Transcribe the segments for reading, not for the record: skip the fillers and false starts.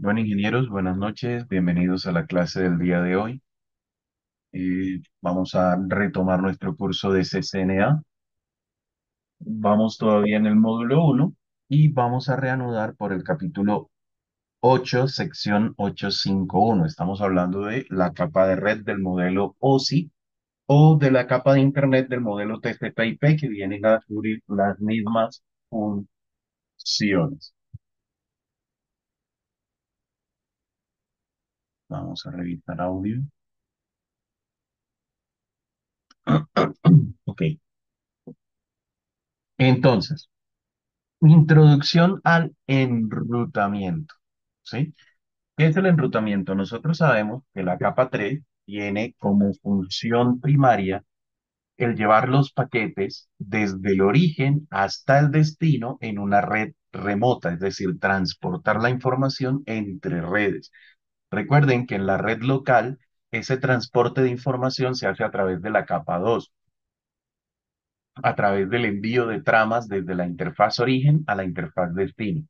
Bueno, ingenieros, buenas noches. Bienvenidos a la clase del día de hoy. Vamos a retomar nuestro curso de CCNA. Vamos todavía en el módulo uno y vamos a reanudar por el capítulo 8, sección 851. Estamos hablando de la capa de red del modelo OSI o de la capa de Internet del modelo TCP/IP que vienen a cubrir las mismas funciones. Vamos a revisar audio. Ok, entonces. Introducción al enrutamiento, ¿sí? ¿Qué es el enrutamiento? Nosotros sabemos que la capa 3 tiene como función primaria el llevar los paquetes desde el origen hasta el destino en una red remota, es decir, transportar la información entre redes. Recuerden que en la red local, ese transporte de información se hace a través de la capa 2, a través del envío de tramas desde la interfaz origen a la interfaz destino,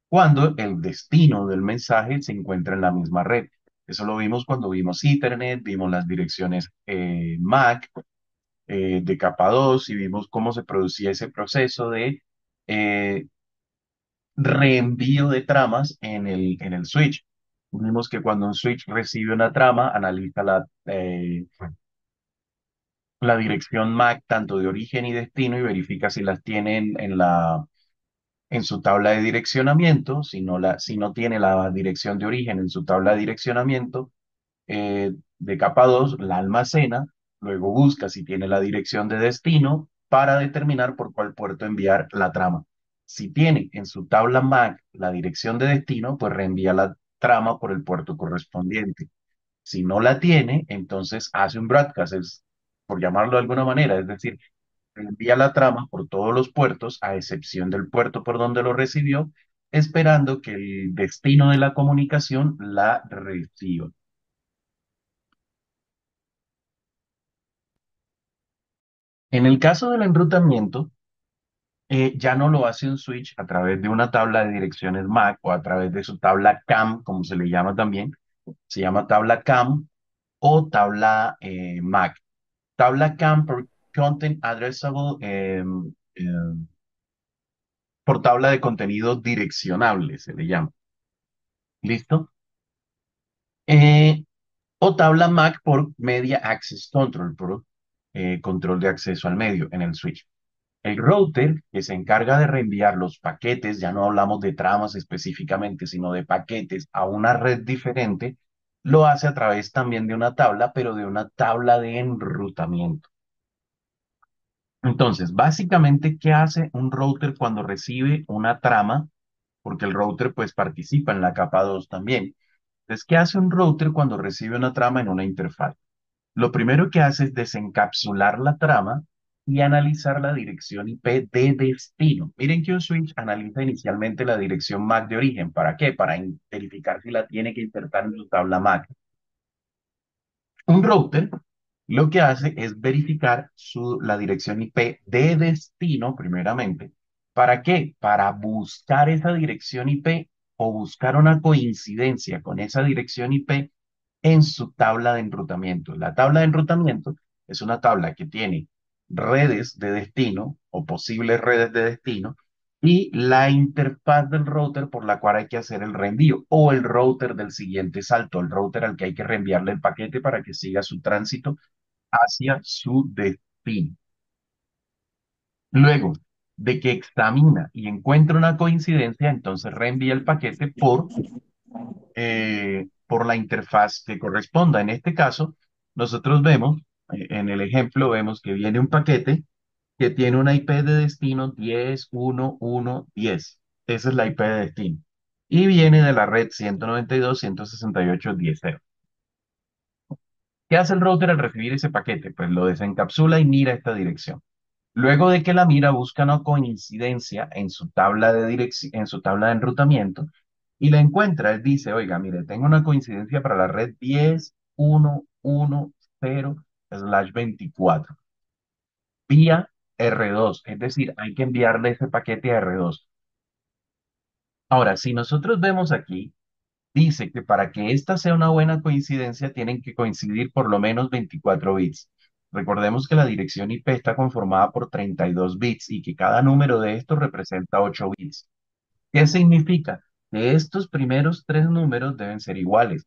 cuando el destino del mensaje se encuentra en la misma red. Eso lo vimos cuando vimos Ethernet, vimos las direcciones MAC de capa 2 y vimos cómo se producía ese proceso de eh, reenvío de tramas en el switch. Vimos que cuando un switch recibe una trama, analiza la dirección MAC tanto de origen y destino y verifica si las tiene en su tabla de direccionamiento. Si no tiene la dirección de origen en su tabla de direccionamiento de capa 2 la almacena, luego busca si tiene la dirección de destino para determinar por cuál puerto enviar la trama. Si tiene en su tabla MAC la dirección de destino, pues reenvía la trama por el puerto correspondiente. Si no la tiene, entonces hace un broadcast, por llamarlo de alguna manera, es decir, envía la trama por todos los puertos, a excepción del puerto por donde lo recibió, esperando que el destino de la comunicación la reciba. En el caso del enrutamiento, ya no lo hace un switch a través de una tabla de direcciones MAC o a través de su tabla CAM, como se le llama también. Se llama tabla CAM o tabla MAC. Tabla CAM por Content Addressable, por tabla de contenido direccionable, se le llama. ¿Listo? Eh, o tabla MAC por Media Access Control, por control de acceso al medio en el switch. El router que se encarga de reenviar los paquetes, ya no hablamos de tramas específicamente, sino de paquetes a una red diferente, lo hace a través también de una tabla, pero de una tabla de enrutamiento. Entonces, básicamente, ¿qué hace un router cuando recibe una trama? Porque el router pues participa en la capa 2 también. Entonces, ¿qué hace un router cuando recibe una trama en una interfaz? Lo primero que hace es desencapsular la trama y analizar la dirección IP de destino. Miren que un switch analiza inicialmente la dirección MAC de origen. ¿Para qué? Para verificar si la tiene que insertar en su tabla MAC. Un router lo que hace es verificar la dirección IP de destino, primeramente. ¿Para qué? Para buscar esa dirección IP o buscar una coincidencia con esa dirección IP en su tabla de enrutamiento. La tabla de enrutamiento es una tabla que tiene redes de destino o posibles redes de destino y la interfaz del router por la cual hay que hacer el reenvío o el router del siguiente salto, el router al que hay que reenviarle el paquete para que siga su tránsito hacia su destino. Luego de que examina y encuentra una coincidencia, entonces reenvía el paquete por la interfaz que corresponda. En este caso, nosotros vemos, en el ejemplo, vemos que viene un paquete que tiene una IP de destino 10.1.1.10. Esa es la IP de destino. Y viene de la red 192.168.10.0. ¿Qué hace el router al recibir ese paquete? Pues lo desencapsula y mira esta dirección. Luego de que la mira, busca una coincidencia en su tabla de dirección, en su tabla de enrutamiento y la encuentra. Él dice, oiga, mire, tengo una coincidencia para la red 10.1.1.0/24 vía R2, es decir, hay que enviarle ese paquete a R2. Ahora, si nosotros vemos aquí, Dice que para que esta sea una buena coincidencia tienen que coincidir por lo menos 24 bits. Recordemos que la dirección IP está conformada por 32 bits y que cada número de estos representa 8 bits. ¿Qué significa? Que estos primeros tres números deben ser iguales.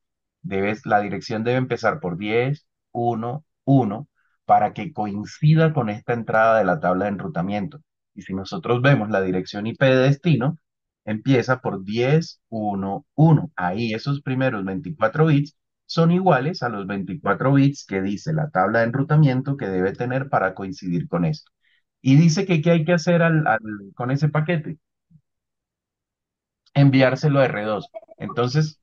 La dirección debe empezar por 10, 1, 1, para que coincida con esta entrada de la tabla de enrutamiento. Y si nosotros vemos la dirección IP de destino, empieza por 10, 1, 1. Ahí esos primeros 24 bits son iguales a los 24 bits que dice la tabla de enrutamiento que debe tener para coincidir con esto. Y dice que qué hay que hacer con ese paquete, enviárselo a R2. Entonces,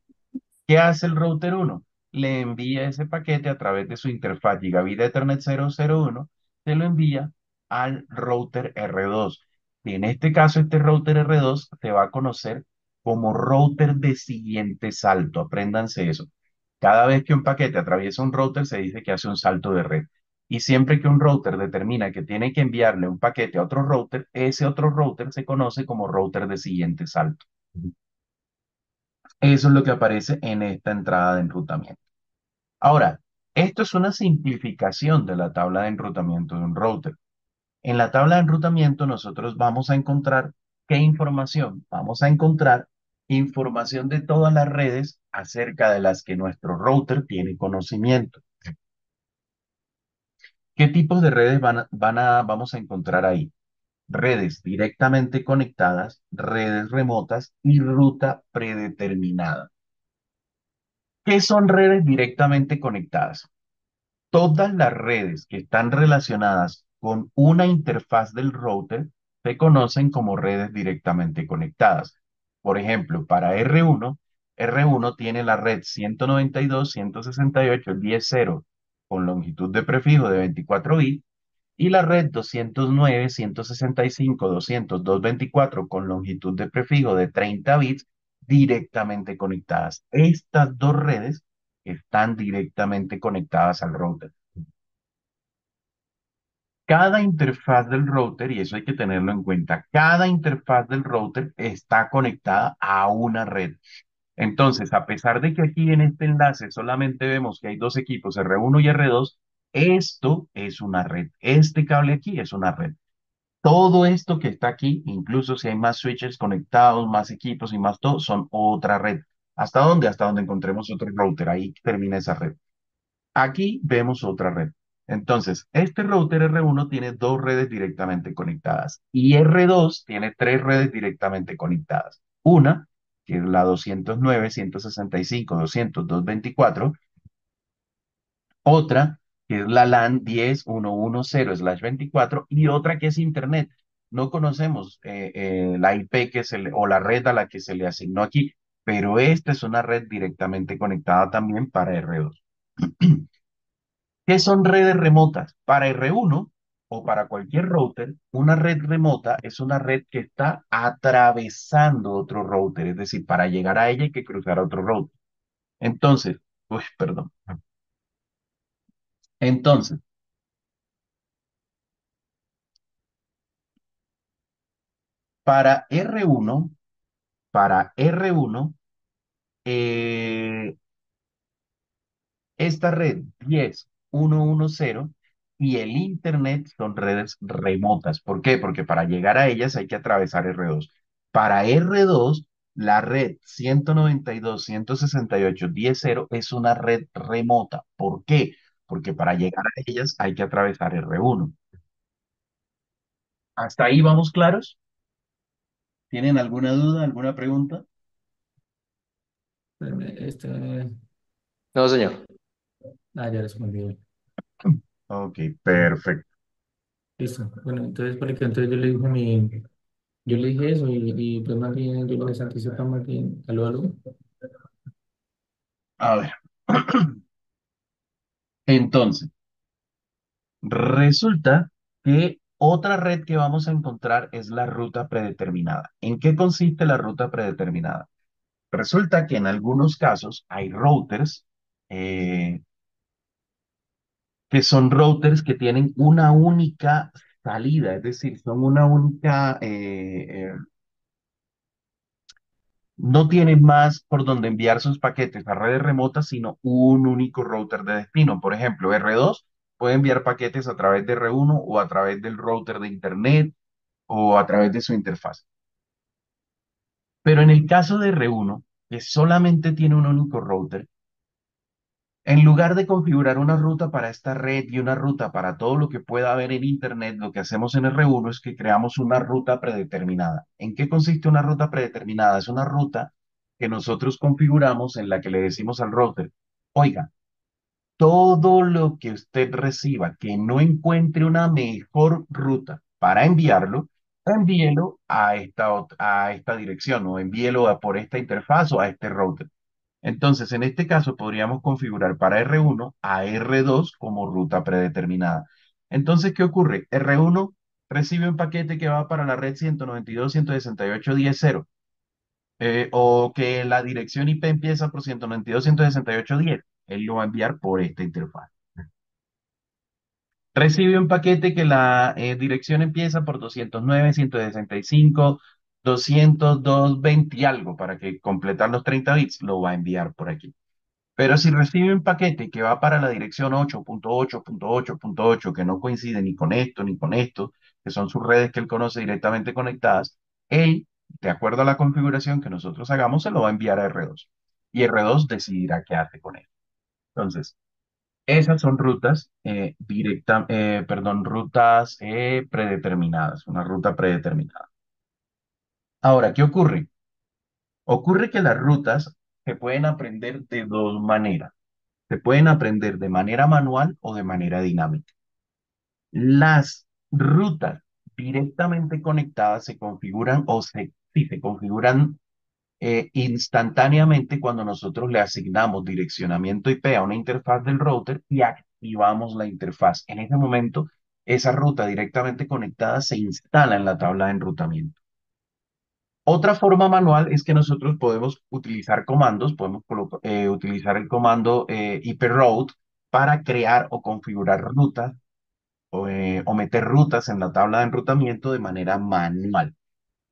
¿qué hace el router uno? Le envía ese paquete a través de su interfaz Gigabit Ethernet 001, se lo envía al router R2. Y en este caso, este router R2 se va a conocer como router de siguiente salto. Apréndanse eso. Cada vez que un paquete atraviesa un router, se dice que hace un salto de red. Y siempre que un router determina que tiene que enviarle un paquete a otro router, ese otro router se conoce como router de siguiente salto. Eso es lo que aparece en esta entrada de enrutamiento. Ahora, esto es una simplificación de la tabla de enrutamiento de un router. En la tabla de enrutamiento nosotros vamos a encontrar ¿qué información? Vamos a encontrar información de todas las redes acerca de las que nuestro router tiene conocimiento. ¿Qué tipos de redes vamos a encontrar ahí? Redes directamente conectadas, redes remotas y ruta predeterminada. ¿Qué son redes directamente conectadas? Todas las redes que están relacionadas con una interfaz del router se conocen como redes directamente conectadas. Por ejemplo, para R1 tiene la red 192.168.10.0 con longitud de prefijo de 24 bits y la red 209.165.200.224 con longitud de prefijo de 30 bits directamente conectadas. Estas dos redes están directamente conectadas al router. Cada interfaz del router, y eso hay que tenerlo en cuenta, cada interfaz del router está conectada a una red. Entonces, a pesar de que aquí en este enlace solamente vemos que hay dos equipos, R1 y R2, esto es una red. Este cable aquí es una red. Todo esto que está aquí, incluso si hay más switches conectados, más equipos y más todo, son otra red. ¿Hasta dónde? Hasta donde encontremos otro router. Ahí termina esa red. Aquí vemos otra red. Entonces, este router R1 tiene dos redes directamente conectadas y R2 tiene tres redes directamente conectadas. Una, que es la 209.165.200.224, otra, que es la LAN 10.110/24 y otra que es Internet. No conocemos la IP o la red a la que se le asignó aquí, pero esta es una red directamente conectada también para R2. ¿Qué son redes remotas? Para R1 o para cualquier router, una red remota es una red que está atravesando otro router, es decir, para llegar a ella hay que cruzar a otro router. Entonces, uy, perdón. Entonces, para R1, para R1, eh, esta red 10.110 y el Internet son redes remotas. ¿Por qué? Porque para llegar a ellas hay que atravesar R2. Para R2, la red 192.168.10.0 es una red remota. ¿Por qué? Porque para llegar a ellas hay que atravesar R1. ¿Hasta ahí vamos claros? ¿Tienen alguna duda, alguna pregunta? Espérame, No, señor. ya respondí. Ok, perfecto. Listo. Bueno, entonces, porque entonces yo le dije eso y pues más bien yo les anticipo más bien, aló, aló. A ver. Entonces, resulta que otra red que vamos a encontrar es la ruta predeterminada. ¿En qué consiste la ruta predeterminada? Resulta que en algunos casos hay routers eh, que son routers que tienen una única salida, es decir, son una única, no tiene más por donde enviar sus paquetes a redes remotas, sino un único router de destino. Por ejemplo, R2 puede enviar paquetes a través de R1 o a través del router de Internet o a través de su interfaz. Pero en el caso de R1, que solamente tiene un único router, en lugar de configurar una ruta para esta red y una ruta para todo lo que pueda haber en Internet, lo que hacemos en R1 es que creamos una ruta predeterminada. ¿En qué consiste una ruta predeterminada? Es una ruta que nosotros configuramos en la que le decimos al router, oiga, todo lo que usted reciba que no encuentre una mejor ruta para enviarlo, envíelo a a esta dirección o envíelo por esta interfaz o a este router. Entonces, en este caso, podríamos configurar para R1 a R2 como ruta predeterminada. Entonces, ¿qué ocurre? R1 recibe un paquete que va para la red 192.168.10.0, o que la dirección IP empieza por 192.168.10. Él lo va a enviar por esta interfaz. Recibe un paquete que la dirección empieza por 209, 165, 202, 20 y algo para que completar los 30 bits, lo va a enviar por aquí. Pero si recibe un paquete que va para la dirección 8.8.8.8, que no coincide ni con esto ni con esto, que son sus redes que él conoce directamente conectadas, él, de acuerdo a la configuración que nosotros hagamos, se lo va a enviar a R2. Y R2 decidirá qué hace con él. Entonces, esas son rutas rutas predeterminadas, una ruta predeterminada. Ahora, ¿qué ocurre? Ocurre que las rutas se pueden aprender de dos maneras. Se pueden aprender de manera manual o de manera dinámica. Las rutas directamente conectadas se configuran sí, se configuran instantáneamente cuando nosotros le asignamos direccionamiento IP a una interfaz del router y activamos la interfaz. En ese momento, esa ruta directamente conectada se instala en la tabla de enrutamiento. Otra forma manual es que nosotros podemos utilizar comandos, podemos utilizar el comando iproute para crear o configurar rutas o meter rutas en la tabla de enrutamiento de manera manual.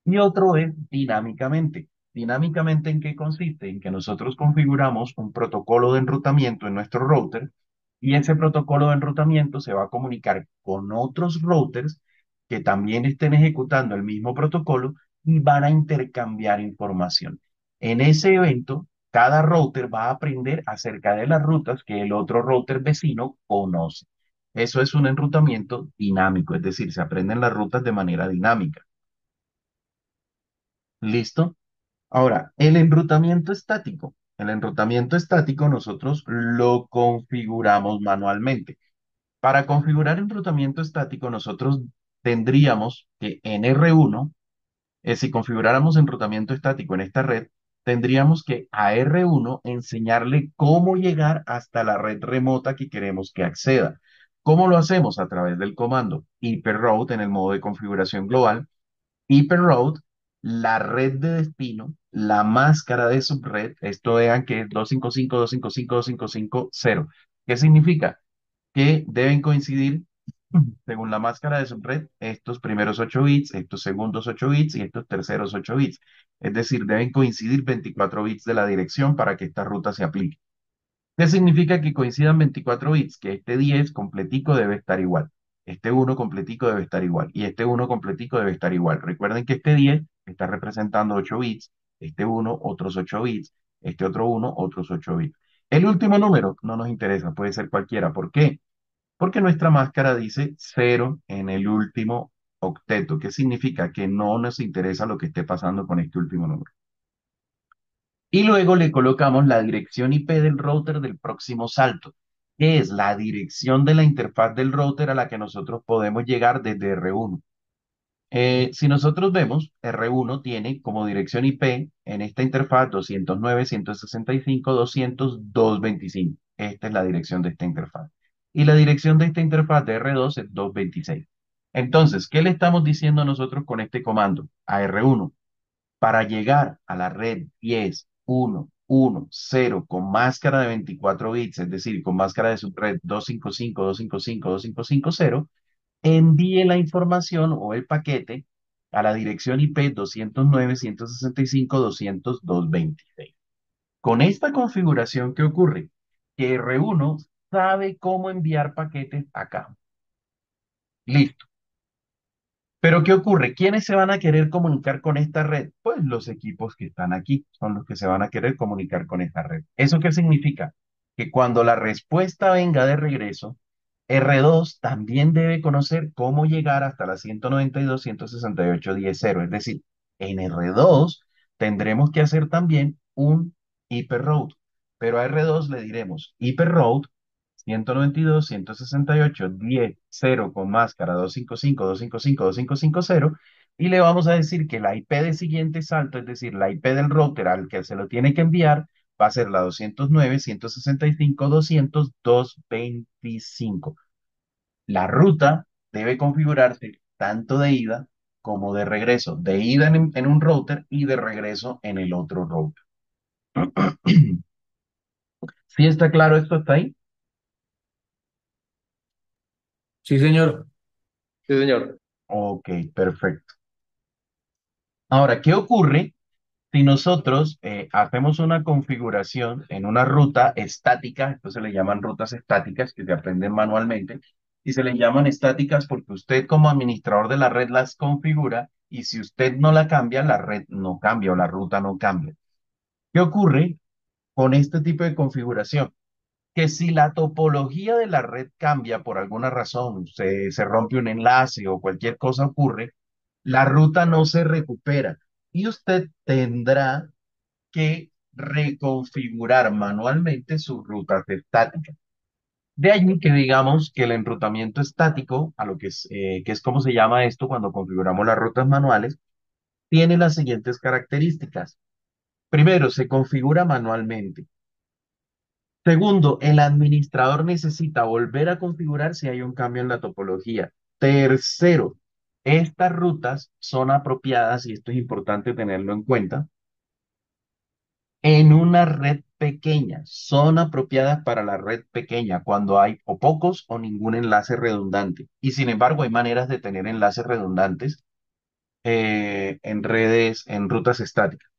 Y otro es dinámicamente. Dinámicamente, ¿en qué consiste? En que nosotros configuramos un protocolo de enrutamiento en nuestro router y ese protocolo de enrutamiento se va a comunicar con otros routers que también estén ejecutando el mismo protocolo y van a intercambiar información. En ese evento, cada router va a aprender acerca de las rutas que el otro router vecino conoce. Eso es un enrutamiento dinámico, es decir, se aprenden las rutas de manera dinámica. ¿Listo? Ahora, el enrutamiento estático. El enrutamiento estático nosotros lo configuramos manualmente. Para configurar enrutamiento estático nosotros tendríamos que en R1, si configuráramos enrutamiento estático en esta red, tendríamos que a R1 enseñarle cómo llegar hasta la red remota que queremos que acceda. ¿Cómo lo hacemos? A través del comando iproute en el modo de configuración global. Hyperroute, la red de destino, la máscara de subred, esto vean que es 255.255.255.0. ¿Qué significa? Que deben coincidir, según la máscara de subred, estos primeros 8 bits, estos segundos 8 bits y estos terceros 8 bits. Es decir, deben coincidir 24 bits de la dirección para que esta ruta se aplique. ¿Qué significa que coincidan 24 bits? Que este 10 completico debe estar igual. Este uno completico debe estar igual. Y este uno completico debe estar igual. Recuerden que este 10 está representando 8 bits. Este uno otros 8 bits. Este otro uno otros 8 bits. El último número no nos interesa, puede ser cualquiera. ¿Por qué? Porque nuestra máscara dice 0 en el último octeto. ¿Qué significa? Que no nos interesa lo que esté pasando con este último número. Y luego le colocamos la dirección IP del router del próximo salto, que es la dirección de la interfaz del router a la que nosotros podemos llegar desde R1. Si nosotros vemos, R1 tiene como dirección IP en esta interfaz 209.165.200.225. Esta es la dirección de esta interfaz. Y la dirección de esta interfaz de R2 es 226. Entonces, ¿qué le estamos diciendo nosotros con este comando a R1? Para llegar a la red 10.1.1.0 con máscara de 24 bits, es decir, con máscara de subred 255.255.255.0, envíe la información o el paquete a la dirección IP 209.165.200.226. Con esta configuración, ¿qué ocurre? Que R1 sabe cómo enviar paquetes acá. Listo. Pero ¿qué ocurre? ¿Quiénes se van a querer comunicar con esta red? Pues los equipos que están aquí son los que se van a querer comunicar con esta red. ¿Eso qué significa? Que cuando la respuesta venga de regreso, R2 también debe conocer cómo llegar hasta la 192.168.10.0. Es decir, en R2 tendremos que hacer también un hiperroute, pero a R2 le diremos hiperroute 192.168.10.0 con máscara 255.255.255.0 y le vamos a decir que la IP de siguiente salto, es decir, la IP del router al que se lo tiene que enviar, va a ser la 209.165.200.225. La ruta debe configurarse tanto de ida como de regreso, de ida en un router y de regreso en el otro router. ¿Sí está claro esto hasta ahí? Sí, señor. Sí, señor. Ok, perfecto. Ahora, ¿qué ocurre si nosotros hacemos una configuración en una ruta estática? Esto se le llaman rutas estáticas que se aprenden manualmente y se le llaman estáticas porque usted como administrador de la red las configura y si usted no la cambia, la red no cambia o la ruta no cambia. ¿Qué ocurre con este tipo de configuración? Que si la topología de la red cambia por alguna razón, se rompe un enlace o cualquier cosa ocurre, la ruta no se recupera y usted tendrá que reconfigurar manualmente sus rutas estáticas. De allí que digamos que el enrutamiento estático, a lo que es como se llama esto cuando configuramos las rutas manuales, tiene las siguientes características. Primero, se configura manualmente. Segundo, el administrador necesita volver a configurar si hay un cambio en la topología. Tercero, estas rutas son apropiadas, y esto es importante tenerlo en cuenta, en una red pequeña. Son apropiadas para la red pequeña cuando hay o pocos o ningún enlace redundante. Y sin embargo, hay maneras de tener enlaces redundantes en redes, en rutas estáticas.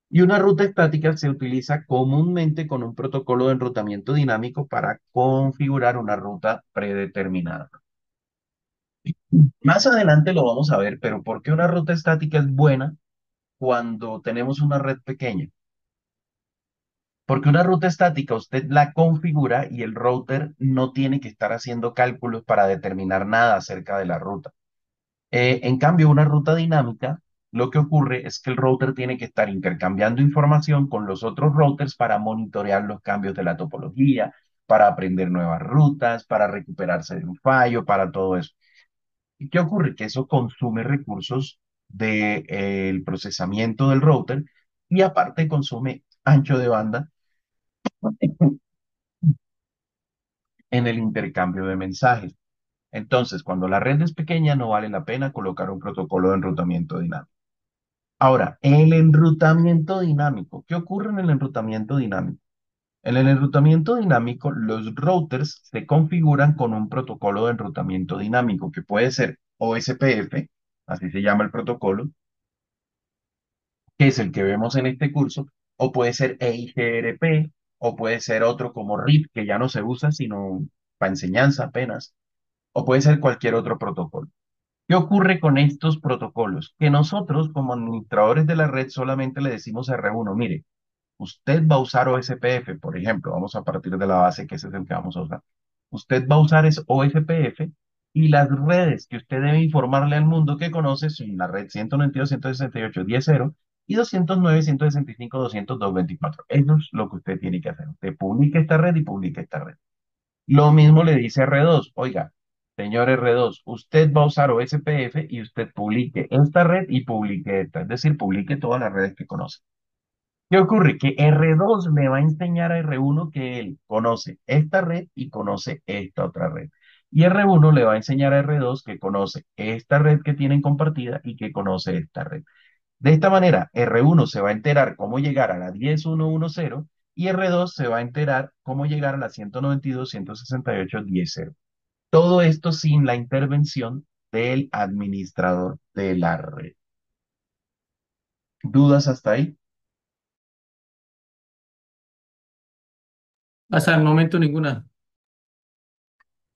Y una ruta estática se utiliza comúnmente con un protocolo de enrutamiento dinámico para configurar una ruta predeterminada. Más adelante lo vamos a ver, pero ¿por qué una ruta estática es buena cuando tenemos una red pequeña? Porque una ruta estática usted la configura y el router no tiene que estar haciendo cálculos para determinar nada acerca de la ruta. En cambio, una ruta dinámica, lo que ocurre es que el router tiene que estar intercambiando información con los otros routers para monitorear los cambios de la topología, para aprender nuevas rutas, para recuperarse de un fallo, para todo eso. ¿Y qué ocurre? Que eso consume recursos del procesamiento del router y aparte consume ancho de banda en el intercambio de mensajes. Entonces, cuando la red es pequeña, no vale la pena colocar un protocolo de enrutamiento dinámico. Ahora, el enrutamiento dinámico. ¿Qué ocurre en el enrutamiento dinámico? En el enrutamiento dinámico, los routers se configuran con un protocolo de enrutamiento dinámico, que puede ser OSPF, así se llama el protocolo, que es el que vemos en este curso, o puede ser EIGRP, o puede ser otro como RIP, que ya no se usa sino para enseñanza apenas, o puede ser cualquier otro protocolo. ¿Qué ocurre con estos protocolos? Que nosotros como administradores de la red solamente le decimos a R1, mire, usted va a usar OSPF, por ejemplo, vamos a partir de la base que ese es el que vamos a usar. Usted va a usar es OSPF y las redes que usted debe informarle al mundo que conoce son la red 192.168.10.0 y 209.165.200.224. Eso es lo que usted tiene que hacer. Usted publica esta red y publica esta red. Lo mismo le dice R2, oiga, señor R2, usted va a usar OSPF y usted publique esta red y publique esta, es decir, publique todas las redes que conoce. ¿Qué ocurre? Que R2 le va a enseñar a R1 que él conoce esta red y conoce esta otra red. Y R1 le va a enseñar a R2 que conoce esta red que tienen compartida y que conoce esta red. De esta manera, R1 se va a enterar cómo llegar a la 10.1.1.0 y R2 se va a enterar cómo llegar a la 192.168.10.0. Todo esto sin la intervención del administrador de la red. ¿Dudas hasta ahí? Hasta el momento ninguna.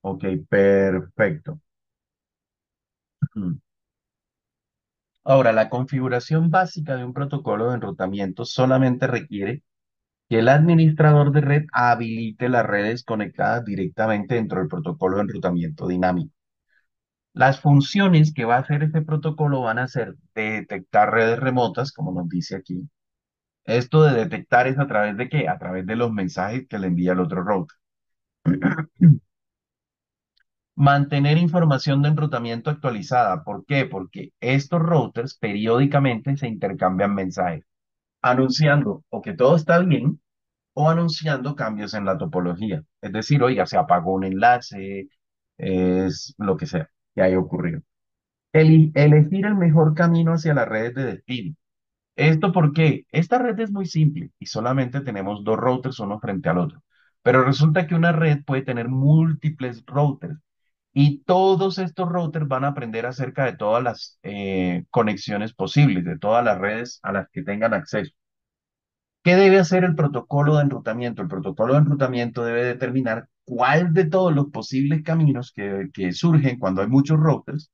Ok, perfecto. Mm. Ahora, la configuración básica de un protocolo de enrutamiento solamente requiere que el administrador de red habilite las redes conectadas directamente dentro del protocolo de enrutamiento dinámico. Las funciones que va a hacer este protocolo van a ser de detectar redes remotas, como nos dice aquí. Esto de detectar es a través de qué? A través de los mensajes que le envía el otro router. Mantener información de enrutamiento actualizada. ¿Por qué? Porque estos routers periódicamente se intercambian mensajes, anunciando o que todo está bien o anunciando cambios en la topología. Es decir, oiga, se apagó un enlace, es lo que sea que haya ocurrido. Elegir el mejor camino hacia las redes de destino. ¿Esto porque esta red es muy simple y solamente tenemos dos routers uno frente al otro? Pero resulta que una red puede tener múltiples routers y todos estos routers van a aprender acerca de todas las conexiones posibles, de todas las redes a las que tengan acceso. ¿Qué debe hacer el protocolo de enrutamiento? El protocolo de enrutamiento debe determinar cuál de todos los posibles caminos que surgen cuando hay muchos routers,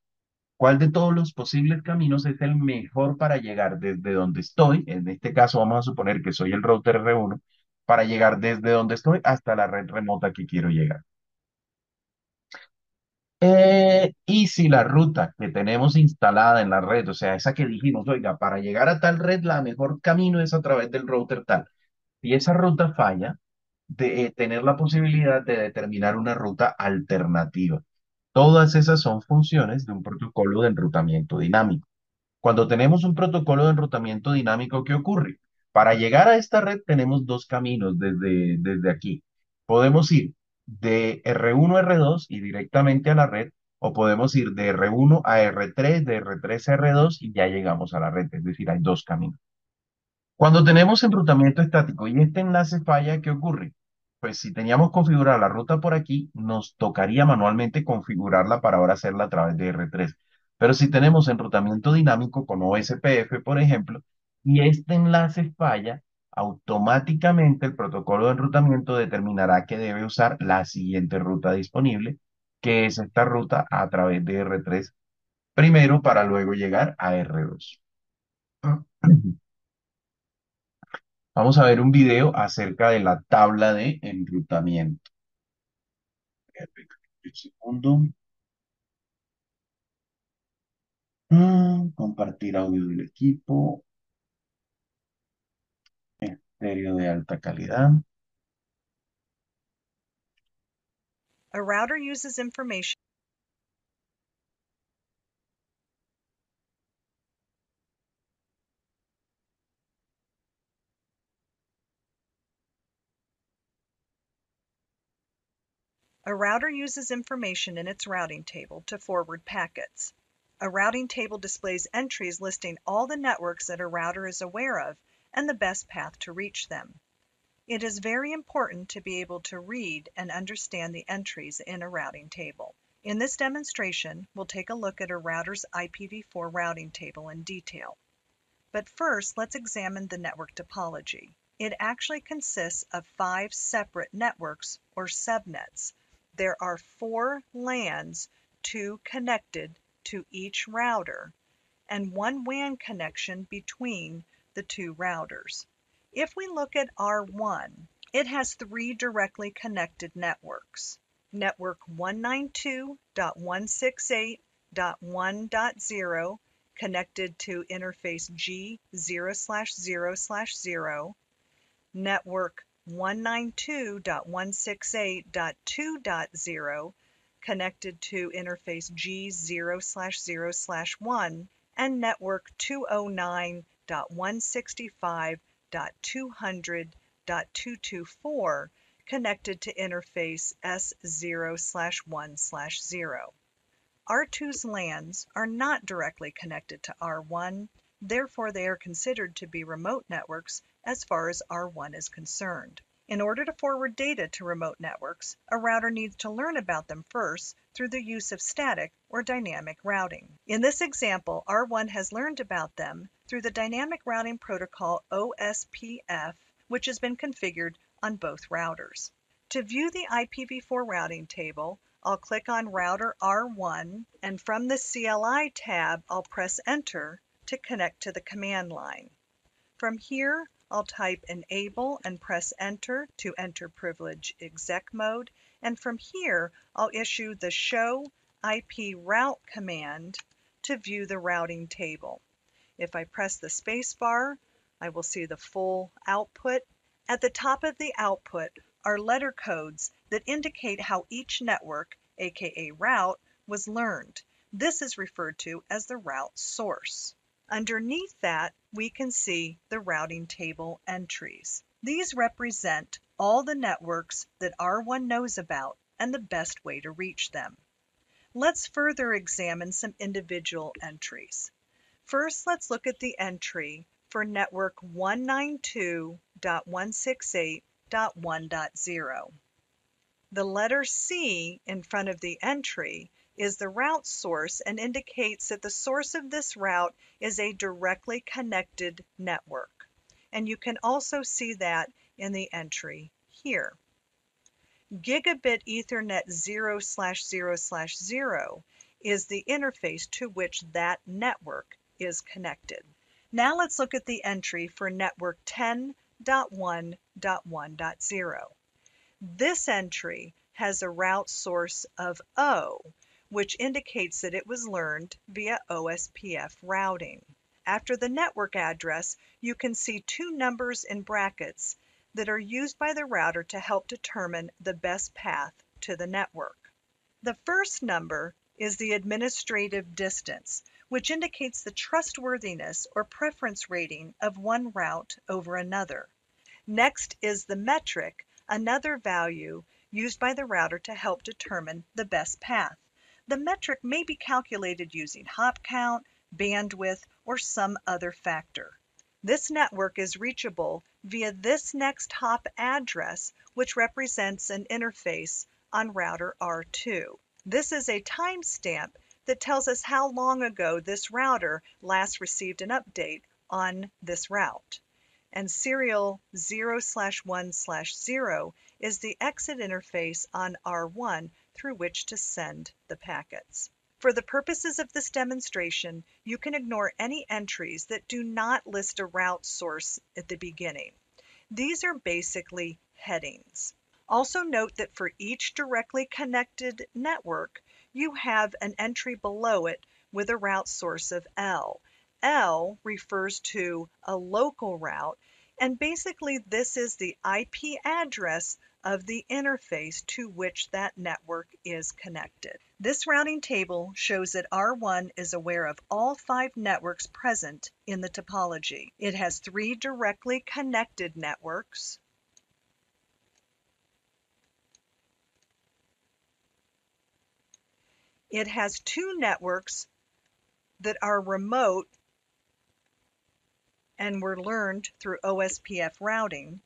cuál de todos los posibles caminos es el mejor para llegar desde donde estoy. En este caso vamos a suponer que soy el router R1, para llegar desde donde estoy hasta la red remota que quiero llegar. Y si la ruta que tenemos instalada en la red, o sea, esa que dijimos, oiga, para llegar a tal red, la mejor camino es a través del router tal. Si esa ruta falla, de tener la posibilidad de determinar una ruta alternativa. Todas esas son funciones de un protocolo de enrutamiento dinámico. Cuando tenemos un protocolo de enrutamiento dinámico, ¿qué ocurre? Para llegar a esta red tenemos dos caminos desde aquí. Podemos ir de R1 a R2 y directamente a la red, o podemos ir de R1 a R3, de R3 a R2 y ya llegamos a la red. Es decir, hay dos caminos. Cuando tenemos enrutamiento estático y este enlace falla, ¿qué ocurre? Pues si teníamos configurada la ruta por aquí, nos tocaría manualmente configurarla para ahora hacerla a través de R3. Pero si tenemos enrutamiento dinámico con OSPF, por ejemplo, y este enlace falla, automáticamente el protocolo de enrutamiento determinará que debe usar la siguiente ruta disponible, que es esta ruta a través de R3, primero para luego llegar a R2. Vamos a ver un video acerca de la tabla de enrutamiento. Un segundo. Compartir audio del equipo. Estéreo de alta calidad. A router uses information. A router uses information in its routing table to forward packets. A routing table displays entries listing all the networks that a router is aware of and the best path to reach them. It is very important to be able to read and understand the entries in a routing table. In this demonstration, we'll take a look at a router's IPv4 routing table in detail. But first, let's examine the network topology. It actually consists of 5 separate networks or subnets. There are 4 LANs, 2 connected to each router, and 1 WAN connection between the 2 routers. If we look at R1, it has 3 directly connected networks. Network 192.168.1.0 connected to interface G0/0/0, network 192.168.2.0 connected to interface G0/0/1, and network 209.165.200.224 connected to interface S0/1/0. R2's LANs are not directly connected to R1, therefore they are considered to be remote networks as far as R1 is concerned. In order to forward data to remote networks, a router needs to learn about them first through the use of static or dynamic routing. In this example, R1 has learned about them through the dynamic routing protocol OSPF, which has been configured on both routers. To view the IPv4 routing table, I'll click on router R1, and from the CLI tab, I'll press Enter to connect to the command line. From here, I'll type enable and press enter to enter privilege exec mode, and from here I'll issue the show IP route command to view the routing table. If I press the space bar, I will see the full output. At the top of the output are letter codes that indicate how each network, aka route, was learned. This is referred to as the route source. Underneath that, we can see the routing table entries. These represent all the networks that R1 knows about and the best way to reach them. Let's further examine some individual entries. First, let's look at the entry for network 192.168.1.0. The letter C in front of the entry is the route source and indicates that the source of this route is a directly connected network. And you can also see that in the entry here. Gigabit Ethernet 0/0/0 is the interface to which that network is connected. Now let's look at the entry for network 10.1.1.0. This entry has a route source of O, which indicates that it was learned via OSPF routing. After the network address, you can see two numbers in brackets that are used by the router to help determine the best path to the network. The first number is the administrative distance, which indicates the trustworthiness or preference rating of one route over another. Next is the metric, another value used by the router to help determine the best path. The metric may be calculated using hop count, bandwidth, or some other factor. This network is reachable via this next hop address, which represents an interface on router R2. This is a timestamp that tells us how long ago this router last received an update on this route. And serial 0/1/0 is the exit interface on R1 through which to send the packets. For the purposes of this demonstration, you can ignore any entries that do not list a route source at the beginning. These are basically headings. Also note that for each directly connected network, you have an entry below it with a route source of L. L refers to a local route, and basically this is the IP address of the interface to which that network is connected. This routing table shows that R1 is aware of all 5 networks present in the topology. It has 3 directly connected networks, it has 2 networks that are remote and were learned through OSPF routing.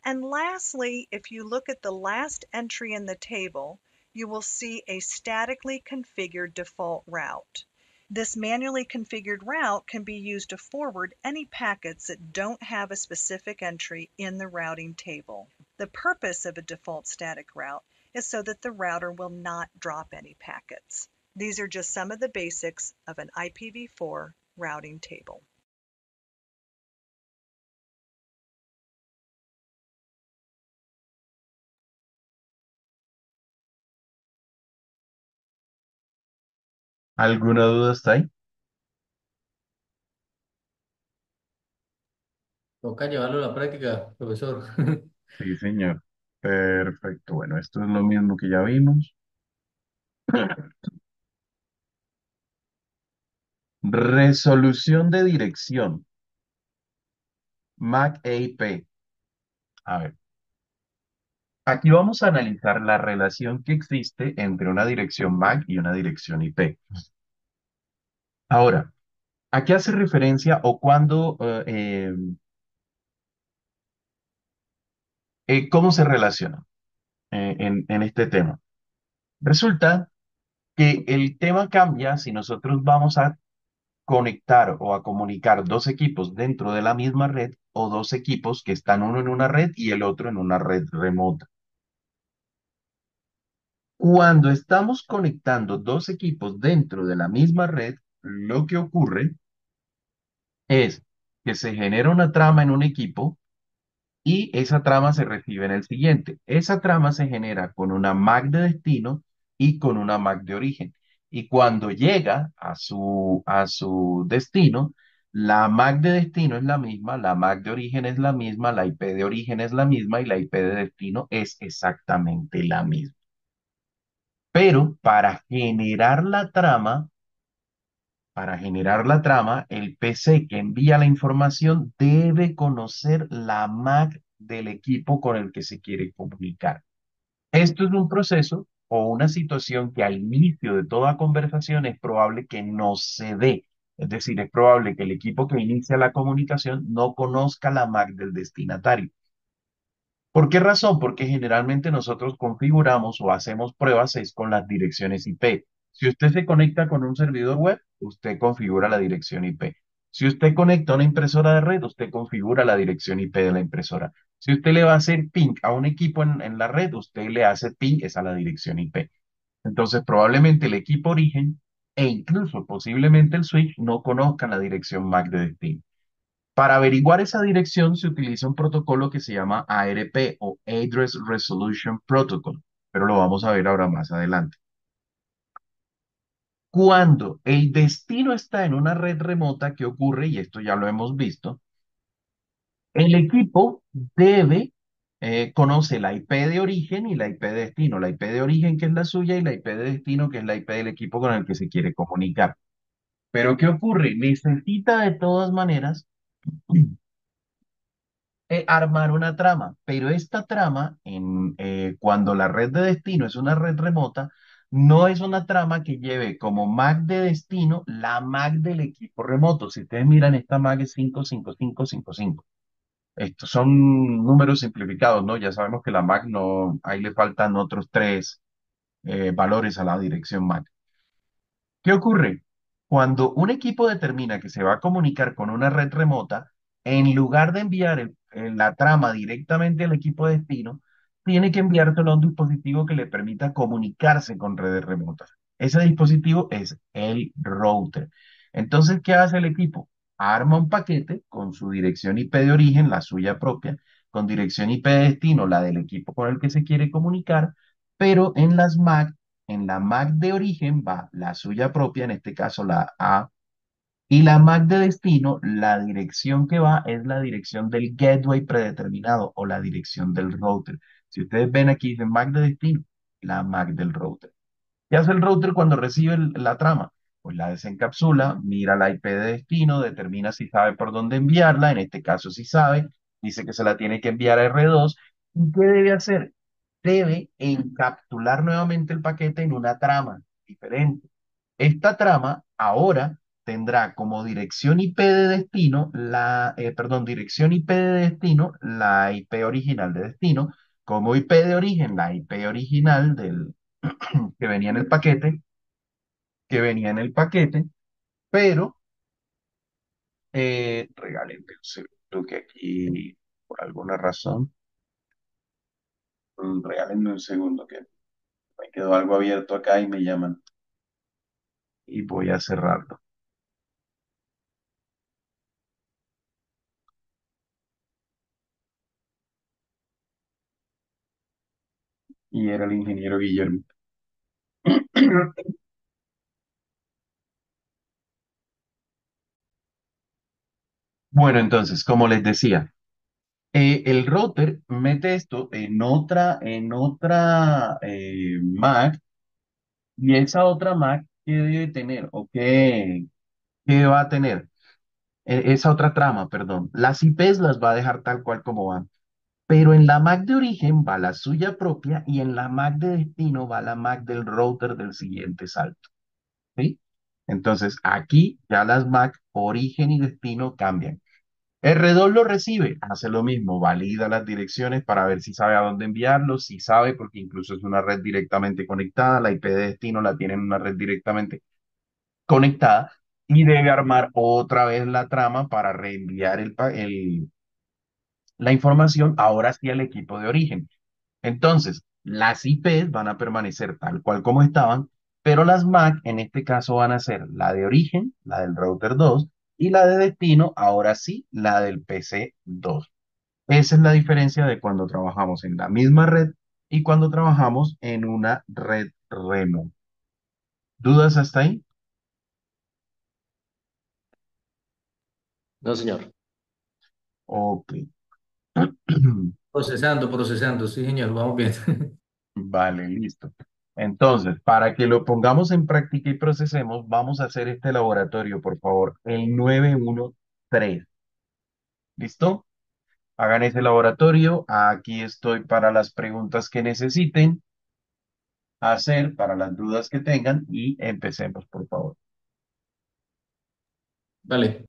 And lastly, if you look at the last entry in the table, you will see a statically configured default route. This manually configured route can be used to forward any packets that don't have a specific entry in the routing table. The purpose of a default static route is so that the router will not drop any packets. These are just some of the basics of an IPv4 routing table. ¿Alguna duda hasta ahí? Toca llevarlo a la práctica, profesor. Sí, señor. Perfecto. Bueno, esto es lo mismo que ya vimos. Resolución de dirección. MAC e IP. A ver, aquí vamos a analizar la relación que existe entre una dirección MAC y una dirección IP. Ahora, ¿a qué hace referencia o cuándo ¿Cómo se relaciona en este tema? Resulta que el tema cambia si nosotros vamos a conectar o a comunicar dos equipos dentro de la misma red o dos equipos que están uno en una red y el otro en una red remota. Cuando estamos conectando dos equipos dentro de la misma red, lo que ocurre es que se genera una trama en un equipo y esa trama se recibe en el siguiente. Esa trama se genera con una MAC de destino y con una MAC de origen. Y cuando llega a su destino, la MAC de destino es la misma, la MAC de origen es la misma, la IP de origen es la misma y la IP de destino es exactamente la misma. Pero para generar la trama, el PC que envía la información debe conocer la MAC del equipo con el que se quiere comunicar. Esto es un proceso o una situación que al inicio de toda conversación es probable que no se dé. Es decir, es probable que el equipo que inicia la comunicación no conozca la MAC del destinatario. ¿Por qué razón? Porque generalmente nosotros configuramos o hacemos pruebas es con las direcciones IP. Si usted se conecta con un servidor web, usted configura la dirección IP. Si usted conecta una impresora de red, usted configura la dirección IP de la impresora. Si usted le va a hacer ping a un equipo en la red, usted le hace ping es a la dirección IP. Entonces, probablemente el equipo origen e incluso posiblemente el switch no conozcan la dirección MAC de destino. Para averiguar esa dirección se utiliza un protocolo que se llama ARP o Address Resolution Protocol, pero lo vamos a ver ahora más adelante. Cuando el destino está en una red remota, ¿qué ocurre? Y esto ya lo hemos visto. El equipo conoce la IP de origen y la IP de destino. La IP de origen que es la suya y la IP de destino que es la IP del equipo con el que se quiere comunicar. Pero ¿qué ocurre? Necesita de todas maneras armar una trama, pero esta trama, cuando la red de destino es una red remota, no es una trama que lleve como MAC de destino la MAC del equipo remoto. Si ustedes miran, esta MAC es 55555. Estos son números simplificados, ¿no? Ya sabemos que la MAC no, ahí le faltan otros tres valores a la dirección MAC. ¿Qué ocurre? Cuando un equipo determina que se va a comunicar con una red remota, en lugar de enviar la trama directamente al equipo de destino, tiene que enviárselo a un dispositivo que le permita comunicarse con redes remotas. Ese dispositivo es el router. Entonces, ¿qué hace el equipo? Arma un paquete con su dirección IP de origen, la suya propia, con dirección IP de destino, la del equipo con el que se quiere comunicar, pero en la MAC de origen va la suya propia, en este caso la A, y la MAC de destino, la dirección que va es la dirección del gateway predeterminado o la dirección del router. Si ustedes ven aquí, dice MAC de destino, la MAC del router. ¿Qué hace el router cuando recibe la trama? Pues la desencapsula, mira la IP de destino, determina si sabe por dónde enviarla, en este caso si sabe, dice que se la tiene que enviar a R2. ¿Y qué debe hacer? Debe encapsular nuevamente el paquete en una trama diferente. Esta trama ahora tendrá como dirección IP de destino dirección IP de destino, la IP original de destino, como IP de origen, la IP original que venía en el paquete, pero regálenme un segundo que aquí, por alguna razón, regálenme un segundo que me quedó algo abierto acá y me llaman y voy a cerrarlo. Y era el ingeniero Guillermo. Bueno, entonces, como les decía, el router mete esto en otra Mac y esa otra Mac, ¿qué debe tener? ¿O qué va a tener? Esa otra trama, perdón. Las IPs las va a dejar tal cual como van. Pero en la MAC de origen va la suya propia y en la MAC de destino va la MAC del router del siguiente salto. ¿Sí? Entonces, aquí ya las MAC origen y destino cambian. R2 lo recibe, hace lo mismo, valida las direcciones para ver si sabe a dónde enviarlo, si sabe, porque incluso es una red directamente conectada, la IP de destino la tiene en una red directamente conectada y debe armar otra vez la trama para reenviar la información ahora sí al equipo de origen. Entonces, las IPs van a permanecer tal cual como estaban, pero las MAC en este caso van a ser la de origen, la del router 2, y la de destino, ahora sí, la del PC 2. Esa es la diferencia de cuando trabajamos en la misma red y cuando trabajamos en una red remota. ¿Dudas hasta ahí? No, señor. Ok. Procesando, procesando, sí, señor, vamos bien. Vale, listo. Entonces, para que lo pongamos en práctica y procesemos, vamos a hacer este laboratorio, por favor, el 913. ¿Listo? Hagan ese laboratorio. Aquí estoy para las preguntas que necesiten hacer, para las dudas que tengan y empecemos, por favor. Vale.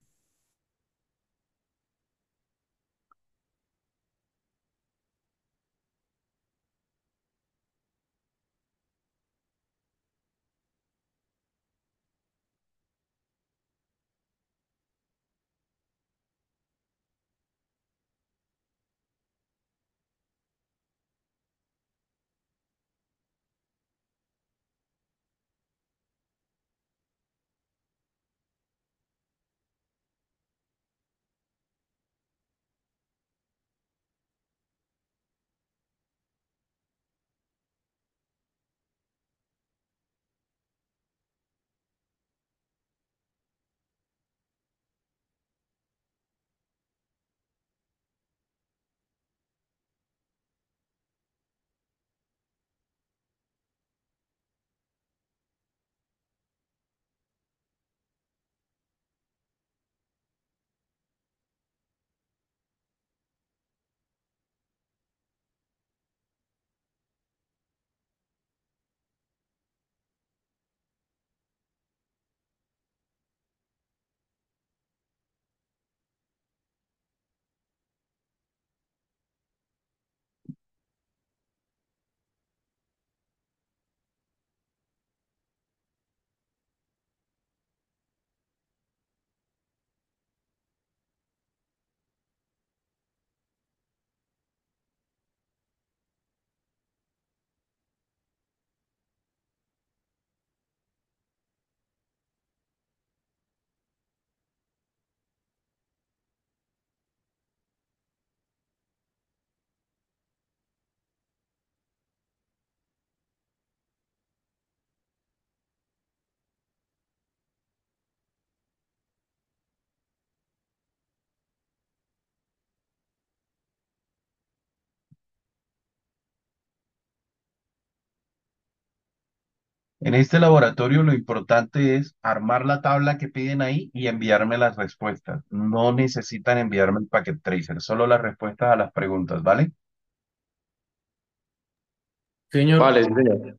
En este laboratorio lo importante es armar la tabla que piden ahí y enviarme las respuestas. No necesitan enviarme el packet tracer, solo las respuestas a las preguntas, ¿vale? Señor, Vale, sí, señor.